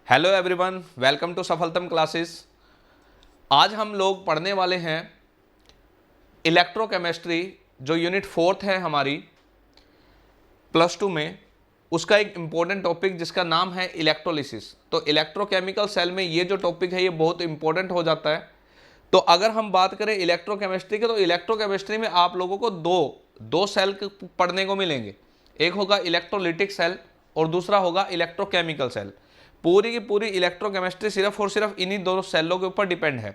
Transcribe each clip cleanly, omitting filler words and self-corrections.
Hello everyone, welcome to Safaltam classes. आज हम लोग पढ़ने वाले हैं इलेक्ट्रोकेमिस्ट्री, जो यूनिट 4 है हमारी +2 में। उसका एक इम्पोर्टेंट टॉपिक जिसका नाम है इलेक्ट्रोलिसिस। तो इलेक्ट्रोकेमिकल सेल में ये जो टॉपिक है ये बहुत इंपॉर्टेंट हो जाता है। तो अगर हम बात करें इलेक्ट्रोकेमिस्ट्री के, तो इलेक्ट्रोकेमिस्ट्री में आप लोगों को दो सेल पढ़ने को मिलेंगे। एक होगा इलेक्ट्रोलिटिक सेल और दूसरा होगा इलेक्ट्रोकेमिकल सेल। पूरी की पूरी इलेक्ट्रोकेमिस्ट्री सिर्फ और सिर्फ इन्हीं दोनों सेलों के ऊपर डिपेंड है।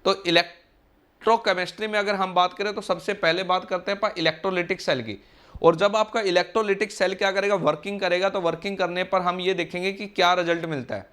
तो इलेक्ट्रोकेमिस्ट्री में अगर हम बात करें तो सबसे पहले बात करते हैं इलेक्ट्रोलिटिक सेल की। और जब आपका इलेक्ट्रोलिटिक सेल क्या करेगा, वर्किंग करेगा, तो वर्किंग करने पर हम ये देखेंगे कि क्या रिजल्ट मिलता है।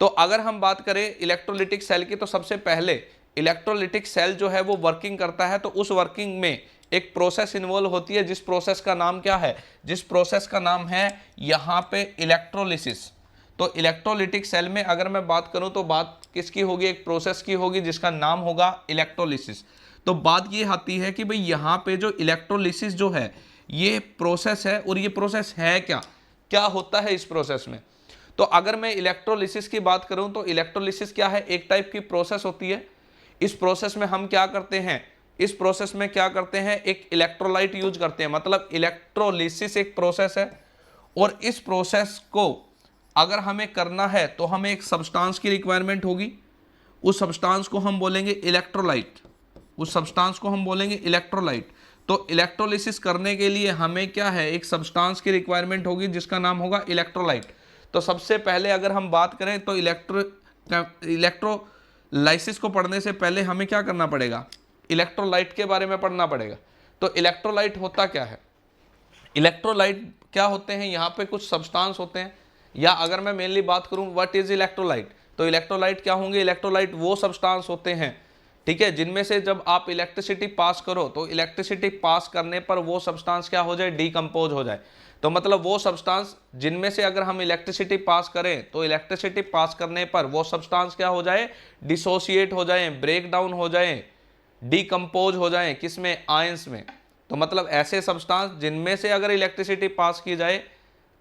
तो अगर हम बात करें इलेक्ट्रोलिटिक सेल की, तो सबसे पहले इलेक्ट्रोलिटिक सेल जो है वो वर्किंग करता है। तो उस वर्किंग में एक प्रोसेस इन्वॉल्व होती है, जिस प्रोसेस का नाम क्या है, जिस प्रोसेस का नाम है यहाँ पे इलेक्ट्रोलिसिस। तो इलेक्ट्रोलिटिक सेल में अगर मैं बात करूं तो बात किसकी होगी, एक प्रोसेस की होगी जिसका नाम होगा इलेक्ट्रोलिसिस। तो बात ये आती है कि भाई यहाँ पे जो इलेक्ट्रोलिसिस जो है ये प्रोसेस है, और ये प्रोसेस है क्या, क्या होता है इस प्रोसेस में। तो अगर मैं इलेक्ट्रोलिसिस की बात करूं तो इलेक्ट्रोलिसिस क्या है, एक टाइप की प्रोसेस होती है। इस प्रोसेस में हम क्या करते हैं, इस प्रोसेस में क्या करते हैं, एक इलेक्ट्रोलाइट यूज करते हैं। मतलब इलेक्ट्रोलिसिस एक प्रोसेस है, और इस प्रोसेस को अगर हमें करना है तो हमें एक सब्सटेंस की रिक्वायरमेंट होगी। उस सब्सटेंस को हम बोलेंगे इलेक्ट्रोलाइट, उस सब्सटेंस को हम बोलेंगे इलेक्ट्रोलाइट। तो इलेक्ट्रोलिसिस करने के लिए हमें क्या है, एक सब्सटेंस की रिक्वायरमेंट होगी जिसका नाम होगा इलेक्ट्रोलाइट। तो सबसे पहले अगर हम बात करें तो इलेक्ट्रोलाइसिस को पढ़ने से पहले हमें क्या करना पड़ेगा, इलेक्ट्रोलाइट के बारे में पढ़ना पड़ेगा। तो इलेक्ट्रोलाइट होता क्या है, इलेक्ट्रोलाइट क्या होते हैं, यहाँ पे कुछ सब्सटेंस होते हैं। या अगर मैं मेनली बात करूं व्हाट इज इलेक्ट्रोलाइट, तो इलेक्ट्रोलाइट क्या होंगे, इलेक्ट्रोलाइट वो सब्सटेंस होते हैं, ठीक है, जिनमें से जब आप इलेक्ट्रिसिटी पास करो तो इलेक्ट्रिसिटी पास करने पर वो सब्सटेंस क्या हो जाए, डीकंपोज हो जाए। तो मतलब वो सब्सटेंस जिनमें से अगर हम इलेक्ट्रिसिटी पास करें तो इलेक्ट्रिसिटी पास करने पर वो सब्सटेंस क्या हो जाए, डिसोसिएट हो जाए, ब्रेक डाउन हो जाए, डीकंपोज हो जाए, किसमें, आयंस में। तो मतलब ऐसे सब्सटेंस जिनमें से अगर इलेक्ट्रिसिटी पास की जाए,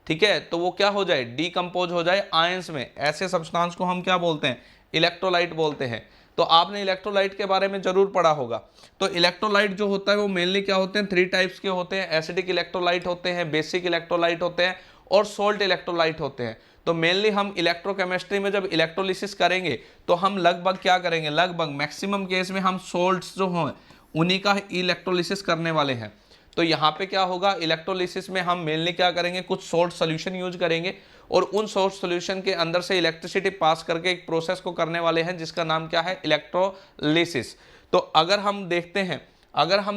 ठीक है, तो वो क्या हो जाए, डीकंपोज हो जाए आयंस में। ऐसे सब्सटेंस को हम क्या बोलते हैं, इलेक्ट्रोलाइट बोलते हैं। तो आपने इलेक्ट्रोलाइट के बारे में जरूर पढ़ा होगा। तो इलेक्ट्रोलाइट जो होता है वो मेनली क्या होते हैं, 3 टाइप्स के होते हैं। एसिडिक इलेक्ट्रोलाइट होते हैं, बेसिक इलेक्ट्रोलाइट होते हैं, और सोल्ट इलेक्ट्रोलाइट होते हैं। तो मेनली हम इलेक्ट्रोकेमिस्ट्री में जब इलेक्ट्रोलिसिस करेंगे तो हम लगभग क्या करेंगे, लगभग मैक्सिमम केस में हम सोल्ट्स जो हों उन्हीं का इलेक्ट्रोलिसिस करने वाले हैं। तो यहाँ पे क्या होगा, इलेक्ट्रोलिसिस में हम मेनली क्या करेंगे, कुछ सोल्ट सोल्यूशन यूज करेंगे, और उन सोल्ट सोल्यूशन के अंदर से इलेक्ट्रिसिटी पास करके एक प्रोसेस को करने वाले हैं जिसका नाम क्या है, इलेक्ट्रोलिसिस। तो अगर हम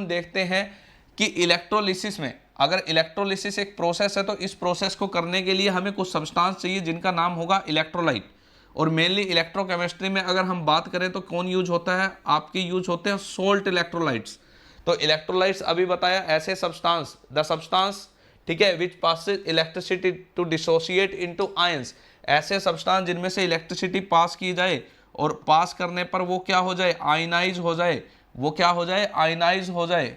देखते हैं कि इलेक्ट्रोलिसिस में, अगर इलेक्ट्रोलिसिस एक प्रोसेस है तो इस प्रोसेस को करने के लिए हमें कुछ सब्सटेंस चाहिए जिनका नाम होगा इलेक्ट्रोलाइट। और मेनली इलेक्ट्रोकेमिस्ट्री में अगर हम बात करें तो कौन यूज होता है, आपके यूज होते हैं सोल्ट इलेक्ट्रोलाइट्स। तो इलेक्ट्रोलाइट्स अभी बताया, ऐसे सब्सटेंस, द सब्सटेंस, ठीक है, which passes electricity to dissociate into ions. ऐसे सब्सटेंस जिनमें से इलेक्ट्रिसिटी पास की जाए और पास करने पर वो क्या हो जाए, आयनाइज हो जाए, वो क्या हो जाए, आयनाइज हो जाए,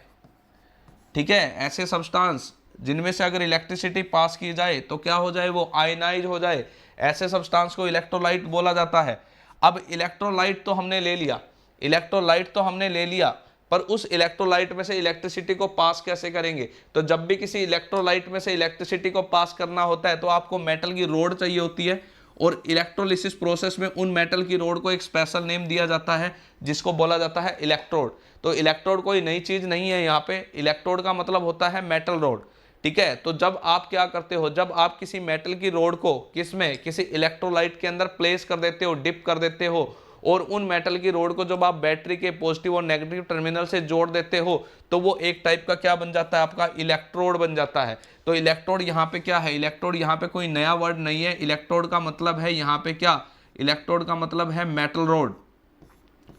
ठीक है। ऐसे सब्सटेंस जिनमें से अगर इलेक्ट्रिसिटी पास की जाए तो क्या हो जाए, वो आयनाइज हो जाए, ऐसे सब्सटेंस को इलेक्ट्रोलाइट बोला जाता है। अब इलेक्ट्रोलाइट तो हमने ले लिया, इलेक्ट्रोलाइट तो हमने ले लिया, पर उस इलेक्ट्रोलाइट में से इलेक्ट्रिसिटी को पास कैसे करेंगे। तो जब भी किसी इलेक्ट्रोलाइट में से इलेक्ट्रिसिटी को पास करना होता है तो आपको मेटल की रोड चाहिए होती है, और इलेक्ट्रोलिसिस प्रोसेस में उन मेटल की रोड को एक स्पेशल नेम दिया जाता है जिसको बोला जाता है इलेक्ट्रोड। तो इलेक्ट्रोड कोई नई चीज नहीं है, यहाँ पे इलेक्ट्रोड का मतलब होता है मेटल रोड, ठीक है। तो जब आप क्या करते हो, जब आप किसी मेटल की रोड को किसमें, किसी इलेक्ट्रोलाइट के अंदर प्लेस कर देते हो, डिप कर देते हो, और उन मेटल की रोड को जब आप बैटरी के पॉजिटिव और नेगेटिव टर्मिनल से जोड़ देते हो तो वो एक टाइप का क्या बन जाता है, आपका इलेक्ट्रोड बन जाता है। तो इलेक्ट्रोड यहाँ पे क्या है, इलेक्ट्रोड यहाँ पे कोई नया वर्ड नहीं है। इलेक्ट्रोड का मतलब है यहाँ पे क्या, इलेक्ट्रोड का मतलब है मेटल रोड,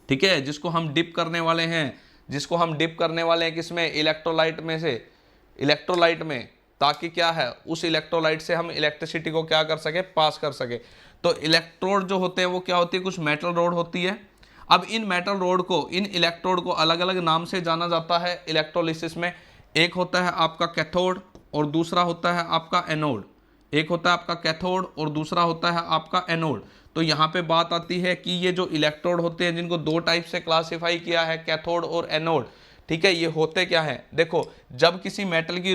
ठीक है, जिसको हम डिप करने वाले हैं, जिसको हम डिप करने वाले हैं किसमें, इलेक्ट्रोलाइट में से, इलेक्ट्रोलाइट में, ताकि क्या है, उस इलेक्ट्रोलाइट से हम इलेक्ट्रिसिटी को क्या कर सके, पास कर सके। तो इलेक्ट्रोड जो होते हैं वो क्या होती है, कुछ मेटल रोड होती है। अब इन मेटल रोड को, इन इलेक्ट्रोड को अलग अलग नाम से जाना जाता है इलेक्ट्रोलिसिस में। एक होता है आपका कैथोड और दूसरा होता है आपका एनोड। एक होता है आपका कैथोड और दूसरा होता है आपका एनोड। तो यहाँ पे बात आती है कि ये जो इलेक्ट्रोड होते हैं जिनको दो टाइप से क्लासिफाई किया है, कैथोड और एनोड, ठीक है, ये होते क्या है? देखो, जब किसी मेटल की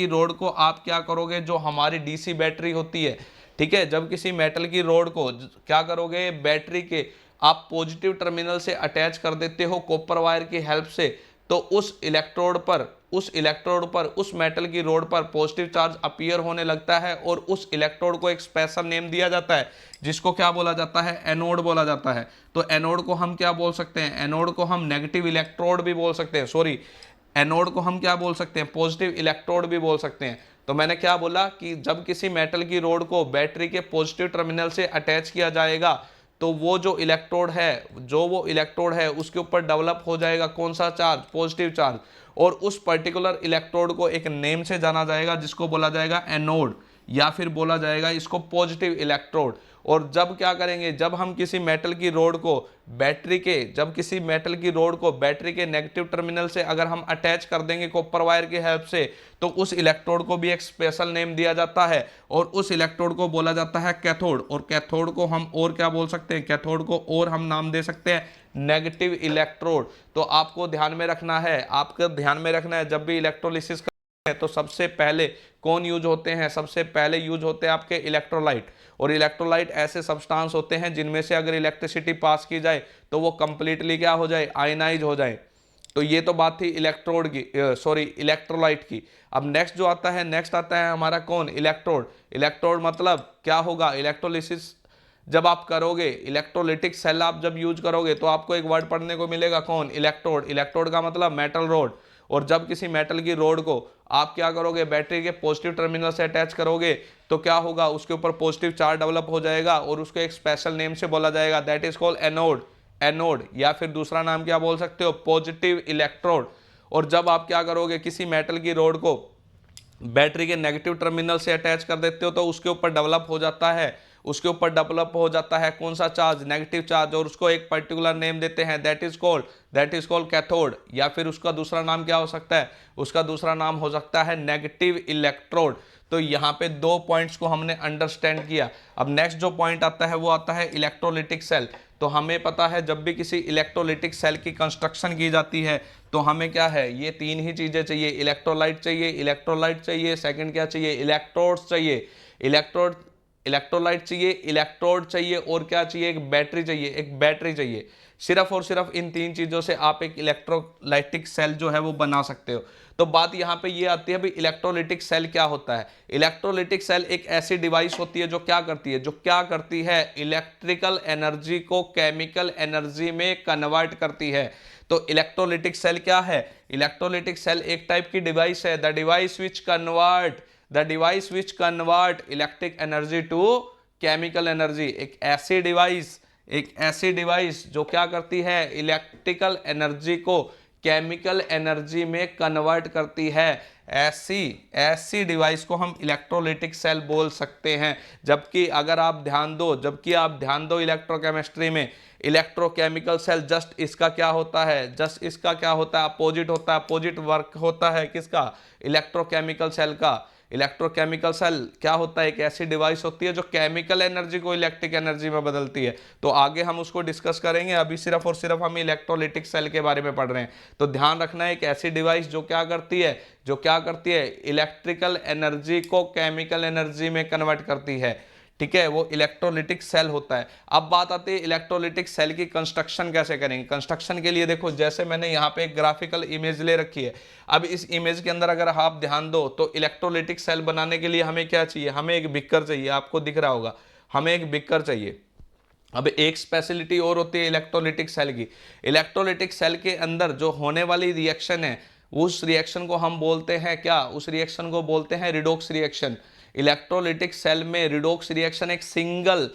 रोड को आप क्या करोगे, जो हमारी डीसी बैटरी होती है, ठीक है, जब किसी मेटल की रोड को क्या करोगे, बैटरी के आप पॉजिटिव टर्मिनल से अटैच कर देते हो कॉपर वायर की हेल्प से, तो उस इलेक्ट्रोड पर उस मेटल की रोड पर पॉजिटिव चार्ज अपीयर होने लगता है और उस इलेक्ट्रोड को एक स्पेशल नेम दिया जाता है जिसको क्या बोला जाता है? एनोड बोला जाता है। तो एनोड को हम क्या बोल सकते हैं? एनोड को हम नेगेटिव इलेक्ट्रोड भी बोल सकते हैं, सॉरी, एनोड को हम क्या बोल सकते हैं? पॉजिटिव इलेक्ट्रोड भी बोल सकते हैं। तो मैंने क्या बोला कि जब किसी मेटल की रोड को बैटरी के पॉजिटिव टर्मिनल से अटैच किया जाएगा तो वो इलेक्ट्रोड है उसके ऊपर डेवलप हो जाएगा कौन सा चार्ज? Positive charge. और उस पर्टिकुलर इलेक्ट्रोड को एक नेम से जाना जाएगा जिसको बोला जाएगा एनोड, या फिर बोला जाएगा इसको पॉजिटिव इलेक्ट्रोड। और जब क्या करेंगे, जब हम किसी मेटल की रोड को बैटरी के नेगेटिव टर्मिनल से अगर हम अटैच कर देंगे कॉपर वायर की हेल्प से, तो उस इलेक्ट्रोड को भी एक स्पेशल नेम दिया जाता है और उस इलेक्ट्रोड को बोला जाता है कैथोड। और कैथोड को हम और क्या बोल सकते हैं? कैथोड को और हम नाम दे सकते हैं नेगेटिव इलेक्ट्रोड। तो आपको ध्यान में रखना है, जब भी इलेक्ट्रोलिसिस तो सबसे पहले कौन यूज होते हैं? सबसे पहले यूज होते हैं आपके इलेक्ट्रोलाइट। और इलेक्ट्रोलाइट ऐसे सब्सटेंस होते हैं जिनमें से अगर इलेक्ट्रिसिटी पास की जाए तो वो कंप्लीटली क्या हो जाए? आयनाइज हो जाए। तो ये तो बात थी इलेक्ट्रोलाइट की। अब नेक्स्ट आता है हमारा कौन? इलेक्ट्रोड मतलब क्या होगा? इलेक्ट्रोलिसिस जब आप करोगे, इलेक्ट्रोलिटिक सेल आप जब यूज करोगे तो आपको एक वर्ड पढ़ने को मिलेगा, कौन? इलेक्ट्रोड का मतलब मेटल रोड। और जब किसी मेटल की रोड को आप क्या करोगे, बैटरी के पॉजिटिव टर्मिनल से अटैच करोगे तो क्या होगा? उसके ऊपर पॉजिटिव चार्ज डेवलप हो जाएगा और उसको एक स्पेशल नेम से बोला जाएगा, दैट इज कॉल्ड एनोड, या फिर दूसरा नाम क्या बोल सकते हो? Positive electrode. और जब आप क्या करोगे, किसी मेटल की रोड को बैटरी के नेगेटिव टर्मिनल से अटैच कर देते हो तो उसके ऊपर डेवलप हो जाता है कौन सा चार्ज? Negative charge. और उसको एक पर्टिकुलर नेम देते हैं, दैट इज कॉल्ड कैथोड, या फिर उसका दूसरा नाम क्या हो सकता है? उसका दूसरा नाम हो सकता है नेगेटिव इलेक्ट्रोड। तो यहाँ पे दो पॉइंट्स को हमने अंडरस्टैंड किया। अब नेक्स्ट जो पॉइंट आता है वो आता है इलेक्ट्रोलिटिक सेल। तो हमें पता है जब भी किसी इलेक्ट्रोलिटिक सेल की कंस्ट्रक्शन की जाती है तो हमें क्या है? ये तीन ही चीजें चाहिए, इलेक्ट्रोलाइट चाहिए, सेकंड क्या चाहिए? इलेक्ट्रोड्स चाहिए, इलेक्ट्रोलाइट चाहिए, इलेक्ट्रोड चाहिए, और क्या चाहिए? एक बैटरी चाहिए। सिर्फ और सिर्फ इन तीन चीजों से आप एक इलेक्ट्रोलाइटिक सेल जो है वो बना सकते हो। तो बात यहां पे ये आती है भाई, इलेक्ट्रोलिटिक सेल क्या होता है? इलेक्ट्रोलिटिक सेल एक ऐसी डिवाइस होती है जो क्या करती है? इलेक्ट्रिकल एनर्जी को केमिकल एनर्जी में कन्वर्ट करती है। तो इलेक्ट्रोलिटिक सेल क्या है? इलेक्ट्रोलिटिक सेल एक टाइप की डिवाइस है, the device which convert electric energy to chemical energy. एक ऐसी डिवाइस जो क्या करती है? इलेक्ट्रिकल एनर्जी को केमिकल एनर्जी में कन्वर्ट करती है। ऐसी डिवाइस को हम इलेक्ट्रोलिटिक सेल बोल सकते हैं। जबकि आप ध्यान दो इलेक्ट्रोकेमिस्ट्री में, इलेक्ट्रोकेमिकल सेल जस्ट इसका क्या होता है? अपोजिट होता है। अपोजिट वर्क होता है किसका? इलेक्ट्रोकेमिकल सेल का। इलेक्ट्रोकेमिकल सेल क्या होता है? एक ऐसी डिवाइस होती है जो केमिकल एनर्जी को इलेक्ट्रिक एनर्जी में बदलती है। तो आगे हम उसको डिस्कस करेंगे, अभी सिर्फ और सिर्फ हम इलेक्ट्रोलिटिक सेल के बारे में पढ़ रहे हैं। तो ध्यान रखना है, एक ऐसी डिवाइस जो क्या करती है? इलेक्ट्रिकल एनर्जी को केमिकल एनर्जी में कन्वर्ट करती है, ठीक है, वो इलेक्ट्रोलिटिक सेल होता है। अब बात आती है इलेक्ट्रोलिटिक सेल की कंस्ट्रक्शन कैसे करेंगे। कंस्ट्रक्शन के लिए देखो, जैसे मैंने यहाँ पे एक ग्राफिकल इमेज ले रखी है। अब इस इमेज के अंदर अगर आप ध्यान दो तो इलेक्ट्रोलिटिक सेल बनाने के लिए हमें क्या चाहिए? हमें एक बिकर चाहिए, आपको दिख रहा होगा, हमें एक बिकर चाहिए। अब एक स्पेशलिटी और होती है इलेक्ट्रोलिटिक सेल की। इलेक्ट्रोलिटिक सेल के अंदर जो होने वाली रिएक्शन है, उस रिएक्शन को हम बोलते हैं क्या? उस रिएक्शन को बोलते हैं रिडॉक्स रिएक्शन। इलेक्ट्रोलिटिक सेल में रिडॉक्स रिएक्शन एक सिंगल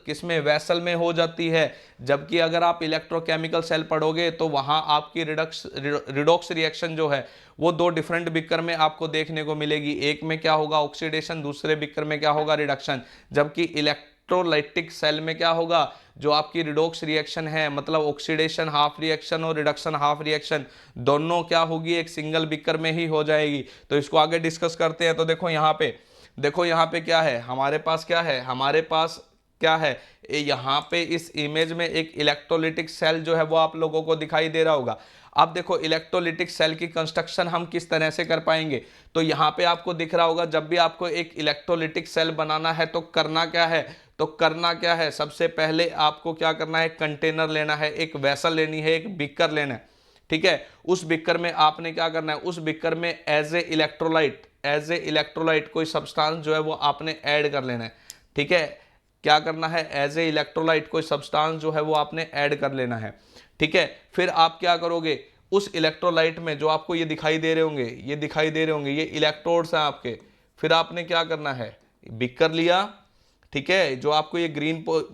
किसमें? वेसल में हो जाती है। जबकि अगर आप इलेक्ट्रोकेमिकल सेल पढ़ोगे तो वहां आपकी रिडॉक्स रिएक्शन जो है वो दो डिफरेंट बिकर में आपको देखने को मिलेगी। एक में क्या होगा? ऑक्सीडेशन, दूसरे बिकर में क्या होगा? रिडक्शन। जबकि इलेक्ट्रोलाइटिक सेल में क्या होगा, जो आपकी रिडॉक्स रिएक्शन है, मतलब ऑक्सीडेशन हाफ रिएक्शन और रिडक्शन हाफ रिएक्शन, दोनों क्या होगी, एक सिंगल बीकर में ही हो जाएगी। तो इसको आगे डिस्कस करते हैं। तो देखो यहाँ पे क्या है, हमारे पास क्या है, हमारे पास क्या है, यहाँ पे इस इमेज में एक इलेक्ट्रोलिटिक सेल जो है वो आप लोगों को दिखाई दे रहा होगा। अब देखो इलेक्ट्रोलिटिक सेल की कंस्ट्रक्शन हम किस तरह से कर पाएंगे। तो यहाँ पे आपको दिख रहा होगा, जब भी आपको एक इलेक्ट्रोलिटिक सेल बनाना है तो करना क्या है, सबसे पहले आपको क्या करना है, कंटेनर लेना है, एक वेसल लेनी है, एक बीकर लेना है। ठीक है, उस बीकर में आपने क्या करना है, उस बीकर में एज ए इलेक्ट्रोलाइट कोई सब्सटेंस जो है वो आपने ऐड कर लेना है। ठीक है, क्या करना है, एज ए इलेक्ट्रोलाइट कोई सब्सटेंस जो है वो आपने ऐड कर लेना है। ठीक है, फिर आप क्या करोगे, उस इलेक्ट्रोलाइट में जो आपको ये दिखाई दे रहे होंगे, ये इलेक्ट्रोड्स हैं आपके। फिर आपने क्या करना है, बीकर लिया, ठीक है, जो आपको ये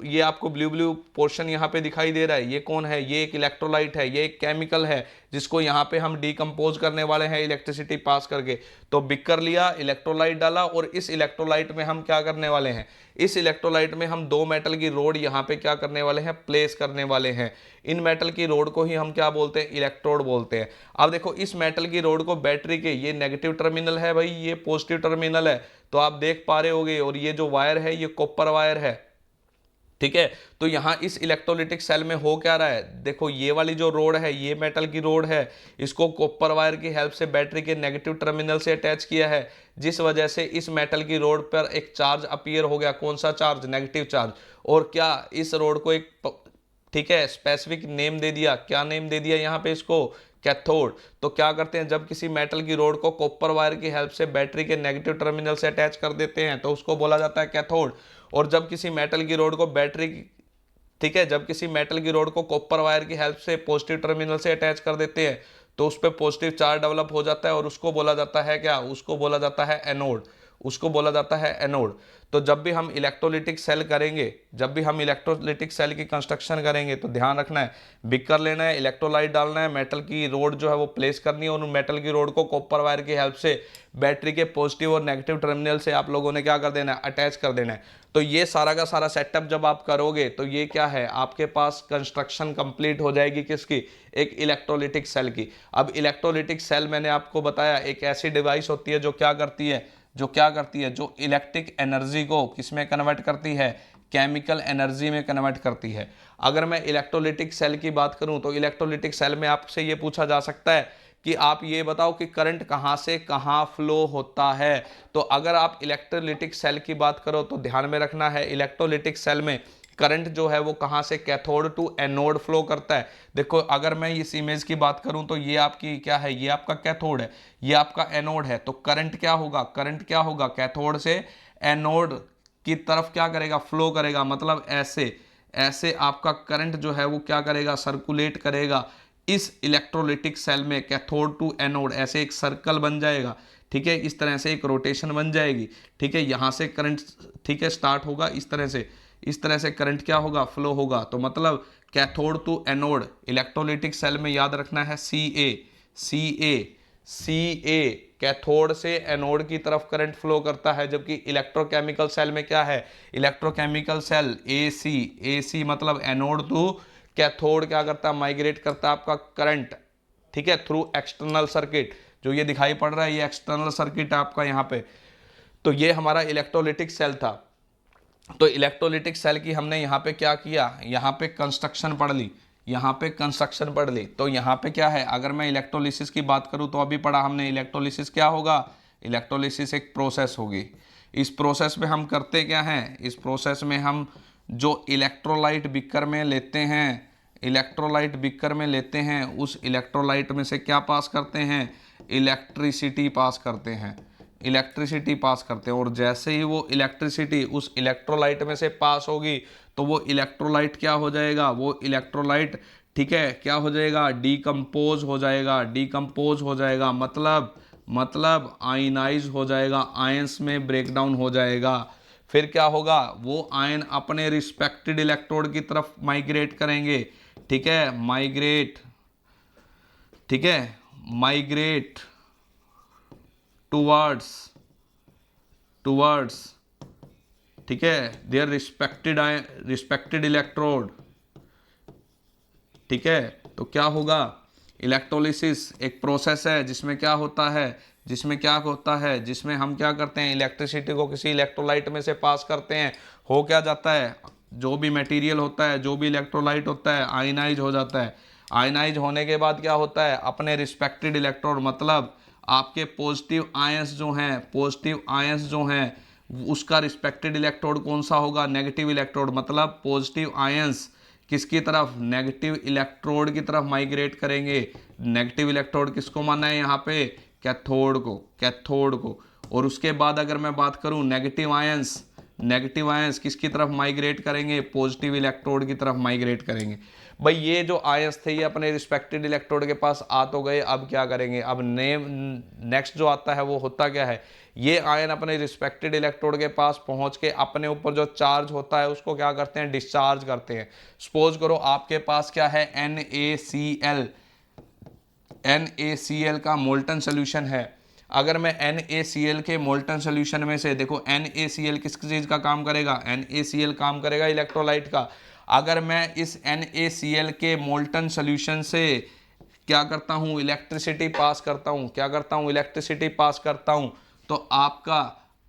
ये आपको ब्लू पोर्शन यहाँ पे दिखाई दे रहा है, ये कौन है, ये एक इलेक्ट्रोलाइट है, ये एक केमिकल है जिसको यहाँ पे हम डीकम्पोज करने वाले हैं इलेक्ट्रिसिटी पास करके। तो बीकर लिया, इलेक्ट्रोलाइट डाला, और इस इलेक्ट्रोलाइट में हम क्या करने वाले हैं, इस इलेक्ट्रोलाइट में हम 2 मेटल की रोड यहाँ पे क्या करने वाले हैं, प्लेस करने वाले हैं। इन मेटल की रोड को ही हम क्या बोलते हैं, इलेक्ट्रोड बोलते हैं। अब देखो इस मेटल की रोड को बैटरी के, ये नेगेटिव टर्मिनल है भाई, ये पॉजिटिव टर्मिनल है, तो आप देख पा रहे होगे, और ये जो वायर है ये कॉपर वायर है। ठीक है, तो यहां इस इलेक्ट्रोलिटिक सेल में हो क्या रहा है, देखो ये वाली जो रोड है, ये मेटल की रोड है, इसको कॉपर वायर की हेल्प से बैटरी के नेगेटिव टर्मिनल से अटैच किया है, जिस वजह से इस मेटल की रोड पर एक चार्ज अपीयर हो गया। कौन सा चार्ज, नेगेटिव चार्ज। और क्या इस रोड को एक, ठीक है, स्पेसिफिक नेम दे दिया, क्या नेम दे दिया यहाँ पे इसको, कैथोड। तो क्या करते हैं, जब किसी मेटल की रोड को कॉपर वायर की हेल्प से बैटरी के नेगेटिव टर्मिनल से अटैच कर देते हैं तो उसको बोला जाता है कैथोड। और जब किसी मेटल की रोड को ठीक है, जब किसी मेटल की रोड को कॉपर वायर की हेल्प से पॉजिटिव टर्मिनल से अटैच कर देते हैं तो उस पर पॉजिटिव चार्ज डेवलप हो जाता है, और उसको बोला जाता है क्या, उसको बोला जाता है एनोड, उसको बोला जाता है एनोड। तो जब भी हम इलेक्ट्रोलिटिक सेल की कंस्ट्रक्शन करेंगे तो ध्यान रखना है, बीकर लेना है, इलेक्ट्रोलाइट डालना है, मेटल की रोड जो है वो प्लेस करनी है, और मेटल की रोड को कॉपर वायर की हेल्प से बैटरी के पॉजिटिव और नेगेटिव टर्मिनल से आप लोगों ने क्या कर देना है, अटैच कर देना है। तो ये सारा का सारा सेटअप जब आप करोगे तो ये क्या है, आपके पास कंस्ट्रक्शन कंप्लीट हो जाएगी किसकी, एक इलेक्ट्रोलिटिक सेल की। अब इलेक्ट्रोलिटिक सेल मैंने आपको बताया एक ऐसी डिवाइस होती है जो क्या करती है, जो इलेक्ट्रिक एनर्जी को किसमें कन्वर्ट करती है, केमिकल एनर्जी में कन्वर्ट करती है। अगर मैं इलेक्ट्रोलिटिक सेल की बात करूं तो इलेक्ट्रोलिटिक सेल में आपसे ये पूछा जा सकता है कि आप ये बताओ कि करंट कहां से कहां फ्लो होता है। तो अगर आप इलेक्ट्रोलिटिक सेल की बात करो तो ध्यान में रखना है, इलेक्ट्रोलिटिक सेल में करंट जो है वो कहां से कैथोड टू एनोड फ्लो करता है। देखो अगर मैं इस इमेज की बात करूं तो ये आपकी क्या है, ये आपका कैथोड है, ये आपका एनोड है। तो करंट क्या होगा, कैथोड से एनोड की तरफ क्या करेगा, फ्लो करेगा। मतलब ऐसे आपका करंट जो है वो क्या करेगा, सर्कुलेट करेगा इस इलेक्ट्रोलिटिक सेल में, कैथोड टू एनोड ऐसे एक सर्कल बन जाएगा। ठीक है, इस तरह से एक रोटेशन बन जाएगी। ठीक है, यहां से करंट, ठीक है, स्टार्ट होगा इस तरह से करंट क्या होगा, फ्लो होगा। तो मतलब cathode to anode electrolytic cell में याद रखना है सी ए कैथोड से एनोड की तरफ करंट फ्लो करता है। जबकि इलेक्ट्रोकेमिकल सेल में क्या है, इलेक्ट्रोकेमिकल सेल ए सी मतलब एनोड टू कैथोड क्या करता है, माइग्रेट करता है आपका करंट। ठीक है, थ्रू एक्सटर्नल सर्किट। जो ये दिखाई पड़ रहा है ये एक्सटर्नल सर्किट है आपका यहाँ पे। तो ये हमारा इलेक्ट्रोलिटिक सेल था। तो इलेक्ट्रोलिटिक सेल की हमने यहाँ पे क्या किया, यहाँ पे कंस्ट्रक्शन पढ़ ली। तो यहाँ पे क्या है, अगर मैं इलेक्ट्रोलिसिस की बात करूँ तो अभी पढ़ा हमने इलेक्ट्रोलिसिस क्या होगा, इलेक्ट्रोलिसिस एक प्रोसेस होगी। इस प्रोसेस में हम करते क्या हैं, इस प्रोसेस में हम जो इलेक्ट्रोलाइट बीकर में लेते हैं उस इलेक्ट्रोलाइट में से क्या पास करते हैं, इलेक्ट्रिसिटी पास करते हैं। और जैसे ही वो इलेक्ट्रिसिटी उस इलेक्ट्रोलाइट में से पास होगी तो वो इलेक्ट्रोलाइट क्या हो जाएगा, ठीक है, क्या हो जाएगा, डीकम्पोज हो जाएगा। मतलब आयनाइज हो जाएगा, आयंस में ब्रेकडाउन हो जाएगा। फिर क्या होगा, वो आयन अपने रिस्पेक्टेड इलेक्ट्रोड की तरफ माइग्रेट करेंगे। ठीक है, माइग्रेट टुवर्ड्स ठीक है, देयर रिस्पेक्टेड इलेक्ट्रोड, ठीक है। तो क्या होगा, इलेक्ट्रोलिसिस एक प्रोसेस है जिसमें क्या होता है, जिसमें हम क्या करते हैं, इलेक्ट्रिसिटी को किसी इलेक्ट्रोलाइट में से पास करते हैं। हो क्या जाता है, जो भी मटेरियल होता है, जो भी इलेक्ट्रोलाइट होता है, आयनाइज हो जाता है। आयनाइज होने के बाद क्या होता है, अपने रिस्पेक्टेड इलेक्ट्रोड, मतलब आपके पॉजिटिव आयंस जो हैं उसका रिस्पेक्टेड इलेक्ट्रोड कौन सा होगा, नेगेटिव इलेक्ट्रोड। मतलब पॉजिटिव आयंस किसकी तरफ, नेगेटिव इलेक्ट्रोड की तरफ माइग्रेट करेंगे। नेगेटिव इलेक्ट्रोड किसको माना है यहाँ पे, कैथोड को। और उसके बाद अगर मैं बात करूँ नेगेटिव आयंस किसकी तरफ माइग्रेट करेंगे, पॉजिटिव इलेक्ट्रोड की तरफ माइग्रेट करेंगे। भाई ये जो आयंस थे ये अपने रिस्पेक्टेड इलेक्ट्रोड के पास आ तो गए, अब क्या करेंगे, अब नेक्स्ट जो आता है वो होता क्या है, ये आयन अपने रिस्पेक्टेड इलेक्ट्रोड के पास पहुंच के अपने ऊपर जो चार्ज होता है उसको क्या करते हैं, डिस्चार्ज करते हैं। सपोज करो आपके पास क्या है, NaCl का मोल्टन सोल्यूशन है। अगर मैं NaCl के मोल्टन सोल्यूशन में से, देखो NaCl किस चीज़ का काम करेगा, NaCl काम करेगा इलेक्ट्रोलाइट का। अगर मैं इस NaCl के मोल्टन सोल्यूशन से क्या करता हूँ, इलेक्ट्रिसिटी पास करता हूँ, तो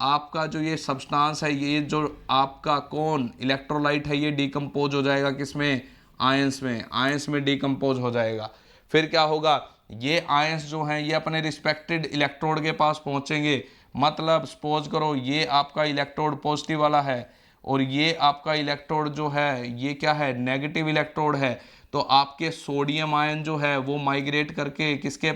आपका जो ये सब्सटेंस है, ये जो आपका कौन इलेक्ट्रोलाइट है, ये डिकम्पोज हो जाएगा किसमें, आयंस में डिकम्पोज हो जाएगा। फिर क्या होगा, ये आयंस जो हैं ये अपने रिस्पेक्टेड इलेक्ट्रोड के पास पहुंचेंगे। मतलब सपोज करो ये आपका इलेक्ट्रोड पॉजिटिव वाला है और ये आपका इलेक्ट्रोड जो है ये क्या है, नेगेटिव इलेक्ट्रोड है। तो आपके सोडियम आयन जो है वो माइग्रेट करके किसके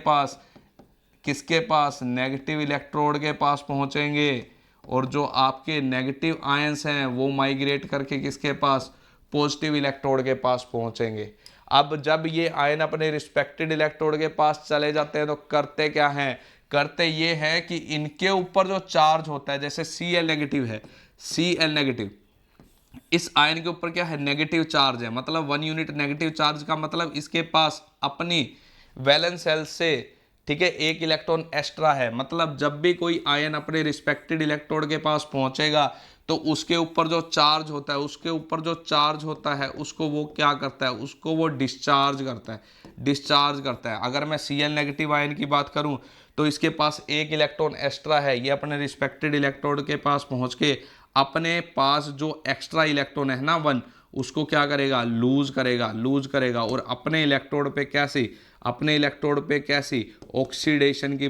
पास, नेगेटिव इलेक्ट्रोड के पास पहुंचेंगे। और जो आपके नेगेटिव आयंस हैं वो माइग्रेट करके किसके पास, पॉजिटिव इलेक्ट्रोड के पास पहुंचेंगे। अब जब ये आयन अपने रिस्पेक्टेड इलेक्ट्रोड के पास चले जाते हैं तो करते क्या हैं, करते ये है कि इनके ऊपर जो चार्ज होता है, जैसे Cl नेगेटिव, इस आयन के ऊपर क्या है, नेगेटिव चार्ज है। मतलब 1 यूनिट नेगेटिव चार्ज का मतलब इसके पास अपनी वैलेंस शेल से, ठीक है, 1 इलेक्ट्रॉन एक्स्ट्रा है। मतलब जब भी कोई आयन अपने रिस्पेक्टेड इलेक्ट्रोड के पास पहुंचेगा तो उसके ऊपर जो चार्ज होता है उसको वो क्या करता है, उसको वो डिस्चार्ज करता है। अगर मैं Cl नेगेटिव आयन की बात करूं तो इसके पास 1 इलेक्ट्रॉन एक्स्ट्रा है, ये अपने रिस्पेक्टेड इलेक्ट्रोड के पास पहुंच के अपने पास जो एक्स्ट्रा इलेक्ट्रॉन है ना 1, उसको क्या करेगा, लूज करेगा और अपने इलेक्ट्रोड पे कैसी ऑक्सीडेशन की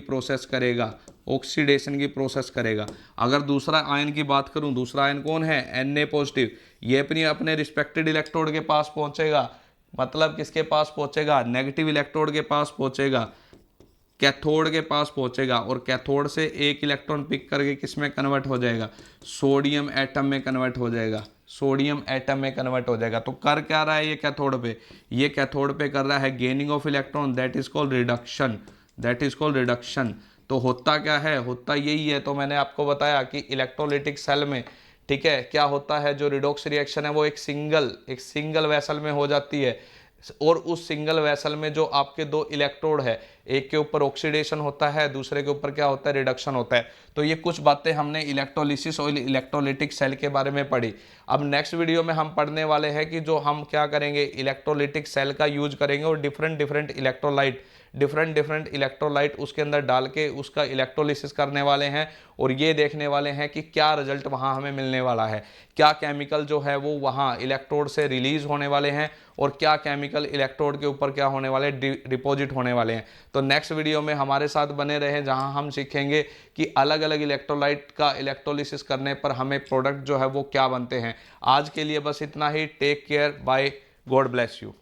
प्रोसेस करेगा। अगर दूसरा आयन की बात करूं, दूसरा आयन कौन है, Na पॉजिटिव, ये अपने रिस्पेक्टेड इलेक्ट्रोड के पास पहुंचेगा। मतलब किसके पास पहुंचेगा, नेगेटिव इलेक्ट्रोड के पास पहुंचेगा, कैथोड के पास पहुंचेगा और कैथोड से 1 इलेक्ट्रॉन पिक करके किस में कन्वर्ट हो जाएगा, सोडियम एटम में कन्वर्ट हो जाएगा। तो कर क्या रहा है ये कैथोड पे कर रहा है gaining of electron, that is called reduction. तो होता क्या है, होता यही है। तो मैंने आपको बताया कि इलेक्ट्रोलिटिक सेल में, ठीक है, क्या होता है, जो रिडॉक्स रिएक्शन है वो एक सिंगल वेसल में हो जाती है। और उस सिंगल वेसल में जो आपके 2 इलेक्ट्रोड है, एक के ऊपर ऑक्सीडेशन होता है, दूसरे के ऊपर क्या होता है, रिडक्शन होता है। तो ये कुछ बातें हमने इलेक्ट्रोलिसिस और इलेक्ट्रोलिटिक सेल के बारे में पढ़ी। अब नेक्स्ट वीडियो में हम पढ़ने वाले हैं कि जो हम क्या करेंगे, इलेक्ट्रोलिटिक सेल का यूज करेंगे और डिफरेंट इलेक्ट्रोलाइट उसके अंदर डाल के उसका इलेक्ट्रोलिसिस करने वाले हैं और ये देखने वाले हैं कि क्या रिजल्ट वहाँ हमें मिलने वाला है, क्या केमिकल जो है वो वहाँ इलेक्ट्रोड से रिलीज होने वाले हैं और क्या केमिकल इलेक्ट्रोड के ऊपर क्या होने वाले, डिपॉजिट होने वाले हैं। तो नेक्स्ट वीडियो में हमारे साथ बने रहें, जहां हम सीखेंगे कि अलग अलग इलेक्ट्रोलाइट का इलेक्ट्रोलिसिस करने पर हमें प्रोडक्ट जो है वो क्या बनते हैं। आज के लिए बस इतना ही। Take care, bye, God bless you.